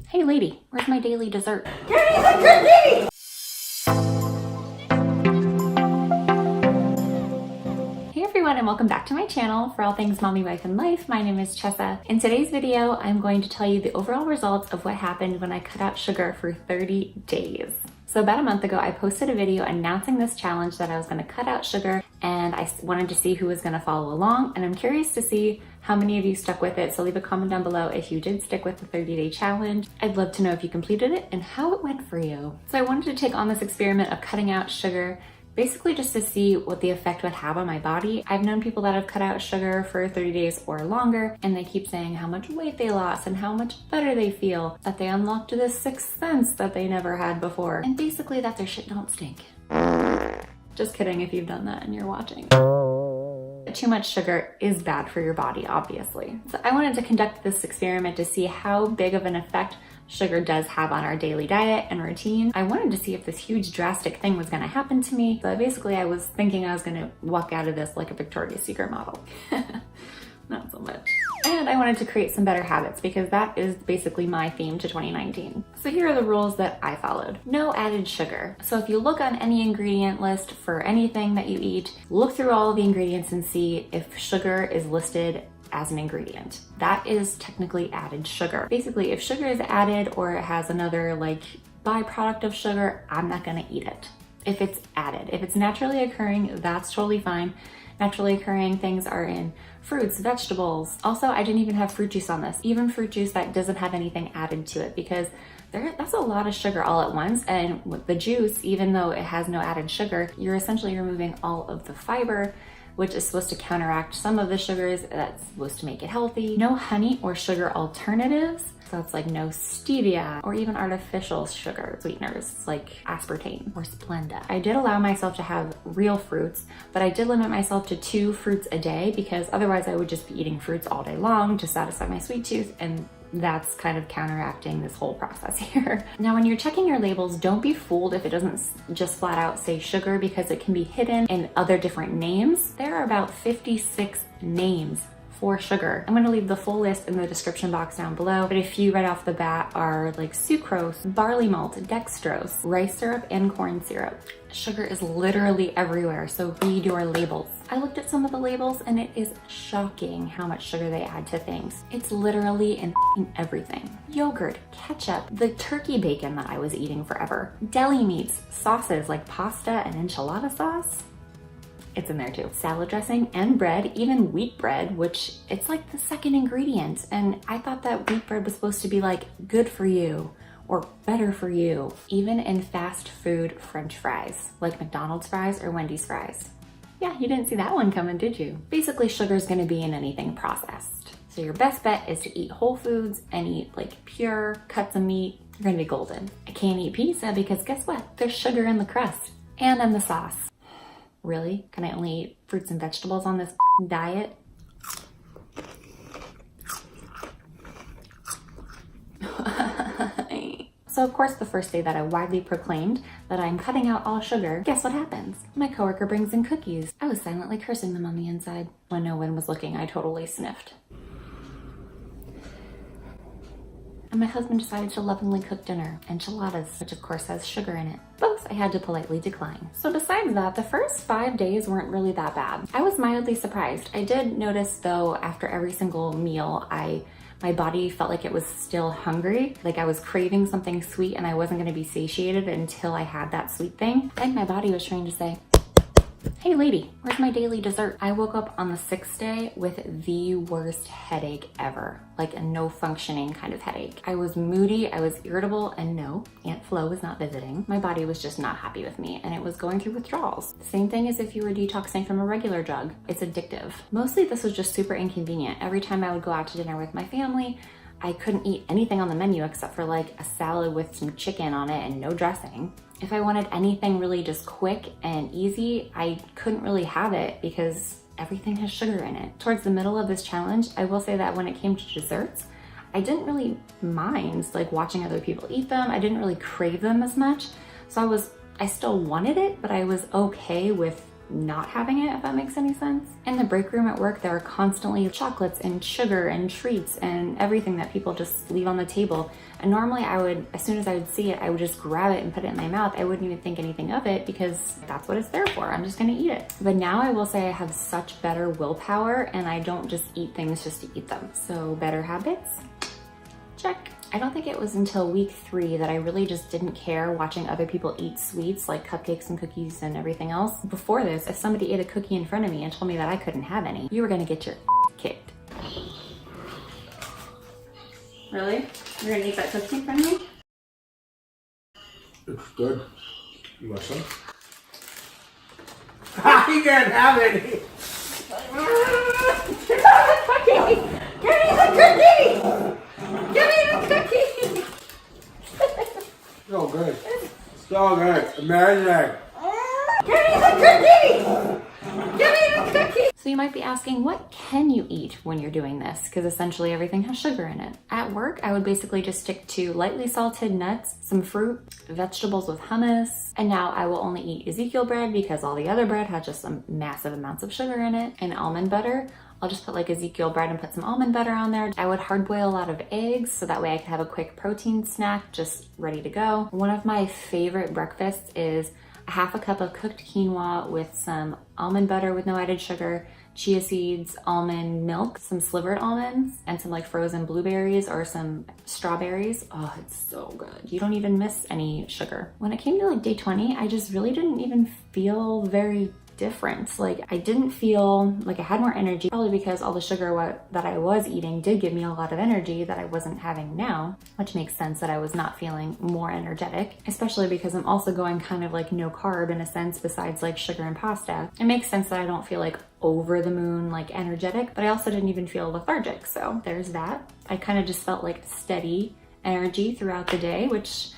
Hey lady, where's my daily dessert? Give me the cookie! Hey everyone, and welcome back to my channel for all things mommy, wife, and life. My name is Chessa. In today's video, I'm going to tell you the overall results of what happened when I cut out sugar for 30 days. So about a month ago, I posted a video announcing this challenge that I was going to cut out sugar, and I wanted to see who was going to follow along, and I'm curious to see how many of you stuck with it. So leave a comment down below if you did stick with the 30-day challenge. I'd love to know if you completed it and how it went for you. So I wanted to take on this experiment of cutting out sugar, basically just to see what the effect would have on my body. I've known people that have cut out sugar for 30 days or longer, and they keep saying how much weight they lost and how much better they feel, that they unlocked this sixth sense that they never had before, and basically that their shit don't stink. Just kidding if you've done that and you're watching. Too much sugar is bad for your body, obviously. So I wanted to conduct this experiment to see how big of an effect sugar does have on our daily diet and routine. I wanted to see if this huge drastic thing was gonna happen to me. So basically I was thinking I was gonna walk out of this like a Victoria's Secret model. Not so much. And I wanted to create some better habits because that is basically my theme to 2019. So here are the rules that I followed. No added sugar. So if you look on any ingredient list for anything that you eat, look through all of the ingredients and see if sugar is listed as an ingredient. That is technically added sugar. Basically, if sugar is added or it has another like byproduct of sugar, I'm not gonna eat it. If it's added. If it's naturally occurring, that's totally fine. Naturally occurring things are in fruits, vegetables. Also, I didn't even have fruit juice on this. Even fruit juice that doesn't have anything added to it, because that's a lot of sugar all at once. And with the juice, even though it has no added sugar, you're essentially removing all of the fiber, which is supposed to counteract some of the sugars that's supposed to make it healthy. No honey or sugar alternatives. So it's like no stevia or even artificial sugar sweeteners like aspartame or Splenda. I did allow myself to have real fruits, but I did limit myself to 2 fruits a day because otherwise I would just be eating fruits all day long to satisfy my sweet tooth, and that's kind of counteracting this whole process here. Now, when you're checking your labels, don't be fooled if it doesn't just flat out say sugar, because it can be hidden in other different names. There are about 56 names for sugar. I'm gonna leave the full list in the description box down below, but a few right off the bat are like sucrose, barley malt, dextrose, rice syrup, and corn syrup. Sugar is literally everywhere, so read your labels. I looked at some of the labels and it is shocking how much sugar they add to things. It's literally in everything. Yogurt, ketchup, the turkey bacon that I was eating forever, deli meats, sauces like pasta and enchilada sauce. It's in there too. Salad dressing and bread, even wheat bread, which it's like the second ingredient. And I thought that wheat bread was supposed to be like good for you or better for you. Even in fast food French fries, like McDonald's fries or Wendy's fries. Yeah, you didn't see that one coming, did you? Basically, sugar is gonna be in anything processed. So your best bet is to eat whole foods and eat like pure cuts of meat. You're gonna be golden. I can't eat pizza because guess what? There's sugar in the crust and in the sauce. Really? Can I only eat fruits and vegetables on this diet? So of course, the first day that I widely proclaimed that I'm cutting out all sugar, guess what happens? My coworker brings in cookies. I was silently cursing them on the inside. When no one was looking, I totally sniffed. And my husband decided to lovingly cook dinner, enchiladas, which of course has sugar in it. Both I had to politely decline. So besides that, the first 5 days weren't really that bad. I was mildly surprised. I did notice though, after every single meal, my body felt like it was still hungry, like I was craving something sweet and I wasn't gonna be satiated until I had that sweet thing. And my body was trying to say, hey lady, where's my daily dessert? I woke up on the 6th day with the worst headache ever, like a no functioning kind of headache. I was moody, I was irritable, and no, Aunt Flo was not visiting. My body was just not happy with me and it was going through withdrawals. Same thing as if you were detoxing from a regular drug. It's addictive. Mostly this was just super inconvenient. Every time I would go out to dinner with my family, I couldn't eat anything on the menu except for like a salad with some chicken on it and no dressing. If I wanted anything really just quick and easy, I couldn't really have it because everything has sugar in it. Towards the middle of this challenge, I will say that when it came to desserts, I didn't really mind like watching other people eat them. I didn't really crave them as much. So I still wanted it, but I was okay with not having it, if that makes any sense. In the break room at work, there are constantly chocolates and sugar and treats and everything that people just leave on the table. And normally I would, as soon as I would see it, I would just grab it and put it in my mouth. I wouldn't even think anything of it because that's what it's there for. I'm just gonna eat it. But now I will say I have such better willpower and I don't just eat things just to eat them. So better habits, check. I don't think it was until week 3 that I really just didn't care watching other people eat sweets like cupcakes and cookies and everything else. Before this, if somebody ate a cookie in front of me and told me that I couldn't have any, you were gonna get your kicked. Really? You're gonna eat that cookie in front of me? It's good. You want some? You can't have any! Give me the cookie! Give me the cookie! So good. So good. Amazing. Give me the cookie! Give me the cookie! So you might be asking, what can you eat when you're doing this? Because essentially everything has sugar in it. At work, I would basically just stick to lightly salted nuts, some fruit, vegetables with hummus, and now I will only eat Ezekiel bread because all the other bread has just some massive amounts of sugar in it, and almond butter. I'll just put like Ezekiel bread and put some almond butter on there. I would hard boil a lot of eggs so that way I could have a quick protein snack just ready to go. One of my favorite breakfasts is a half a cup of cooked quinoa with some almond butter with no added sugar, chia seeds, almond milk, some slivered almonds, and some like frozen blueberries or some strawberries. Oh, it's so good. You don't even miss any sugar. When it came to like day 20, I just really didn't even feel very different. Like I didn't feel like I had more energy, probably because all the sugar that I was eating did give me a lot of energy that I wasn't having now, which makes sense that I was not feeling more energetic, especially because I'm also going kind of like no carb in a sense besides like sugar and pasta. It makes sense that I don't feel like over the moon like energetic, but I also didn't even feel lethargic. So there's that. I kind of just felt like steady energy throughout the day, which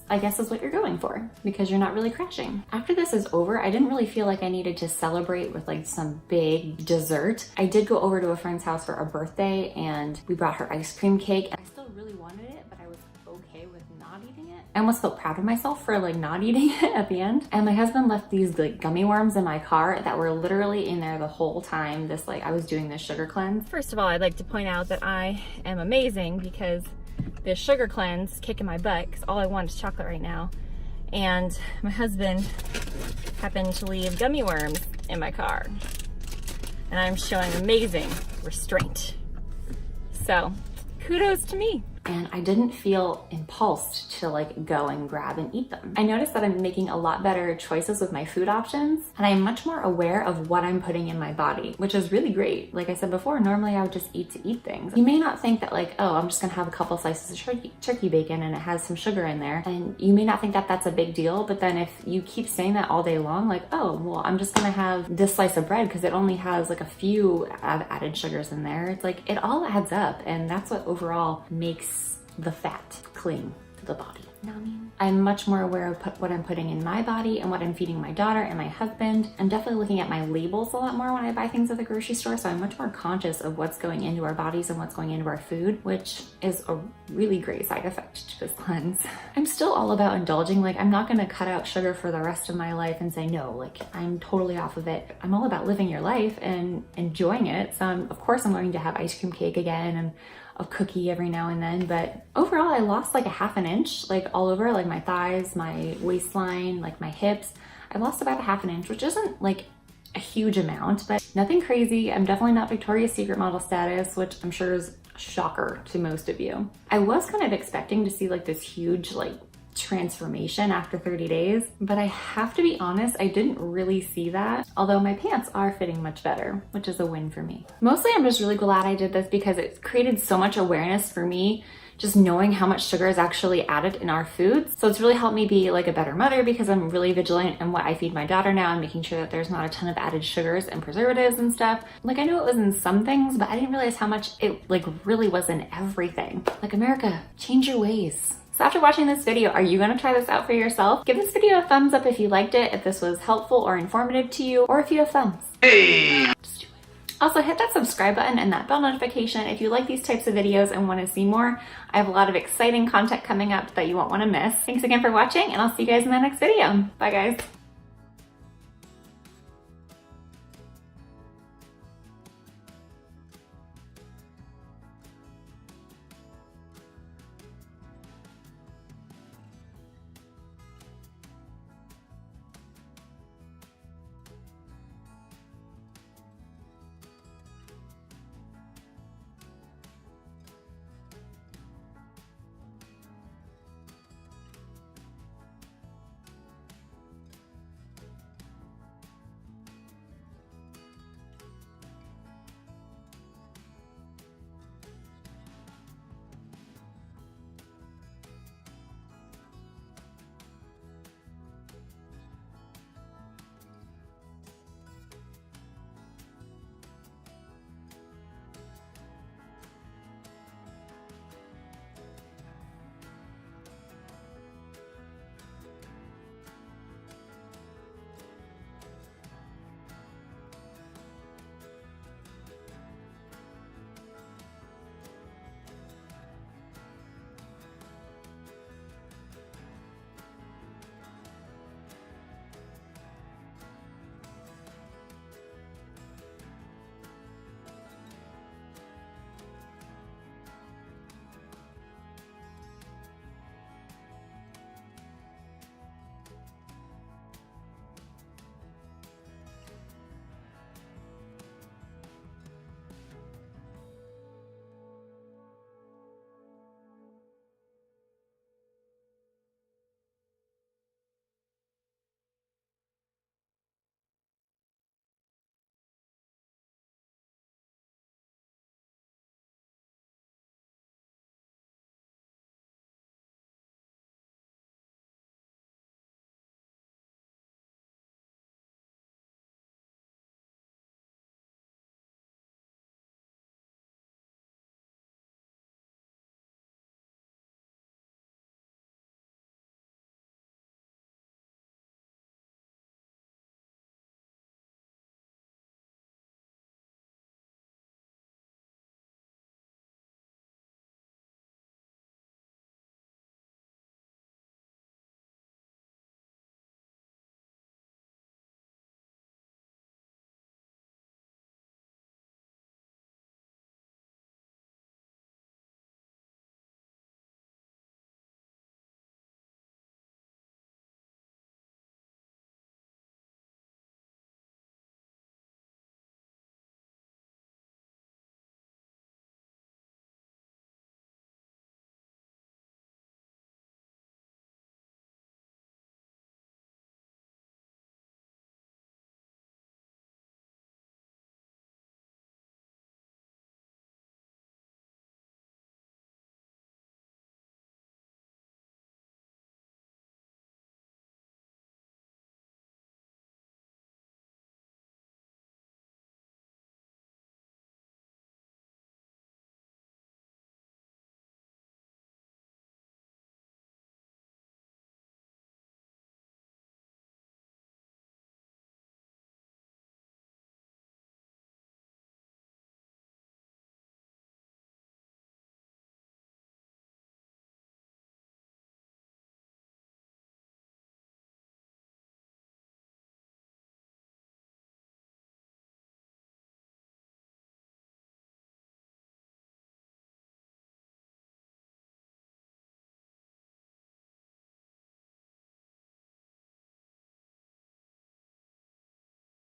I guess is what you're going for because you're not really crashing. After this is over, I didn't really feel like I needed to celebrate with like some big dessert. I did go over to a friend's house for a birthday and we brought her ice cream cake and I still really wanted it, but I was okay with not eating it. I almost felt proud of myself for like not eating it at the end. And my husband left these like gummy worms in my car that were literally in there the whole time I was doing this sugar cleanse. First of all, I'd like to point out that I am amazing because this sugar cleanse kicking my butt because all I want is chocolate right now. And my husband happened to leave gummy worms in my car. And I'm showing amazing restraint. So kudos to me. And I didn't feel impulsed to like go and grab and eat them. I noticed that I'm making a lot better choices with my food options and I'm much more aware of what I'm putting in my body, which is really great. Like I said before, normally I would just eat to eat things. You may not think that like, oh, I'm just gonna have a couple slices of turkey bacon and it has some sugar in there. And you may not think that that's a big deal, but then if you keep saying that all day long, like, oh, well, I'm just gonna have this slice of bread because it only has like a few added sugars in there. It's like, it all adds up and that's what overall makes the fat cling to the body. You know what I mean? I'm much more aware of what I'm putting in my body and what I'm feeding my daughter and my husband. I'm definitely looking at my labels a lot more when I buy things at the grocery store, so I'm much more conscious of what's going into our bodies and what's going into our food, which is a really great side effect to this cleanse. I'm still all about indulging. Like, I'm not gonna cut out sugar for the rest of my life and say, no, like, I'm totally off of it. I'm all about living your life and enjoying it. So of course I'm going to have ice cream cake again and a cookie every now and then, but overall I lost like a half an inch, like all over, like my thighs, my waistline, like my hips. I lost about a half an inch, which isn't like a huge amount, but nothing crazy. I'm definitely not Victoria's Secret model status, which I'm sure is a shocker to most of you. I was kind of expecting to see like this huge like transformation after 30 days, but I have to be honest, I didn't really see that, although my pants are fitting much better, which is a win for me. Mostly I'm just really glad I did this because it created so much awareness for me, just knowing how much sugar is actually added in our foods. So it's really helped me be like a better mother because I'm really vigilant in what I feed my daughter now and making sure that there's not a ton of added sugars and preservatives and stuff. Like I knew it was in some things, but I didn't realize how much it like really was in everything. Like, America, change your ways. So after watching this video, are you gonna try this out for yourself? Give this video a thumbs up if you liked it, if this was helpful or informative to you, or if you have thumbs. Hey! Just do it. Also hit that subscribe button and that bell notification if you like these types of videos and wanna see more. I have a lot of exciting content coming up that you won't wanna miss. Thanks again for watching and I'll see you guys in the next video. Bye guys.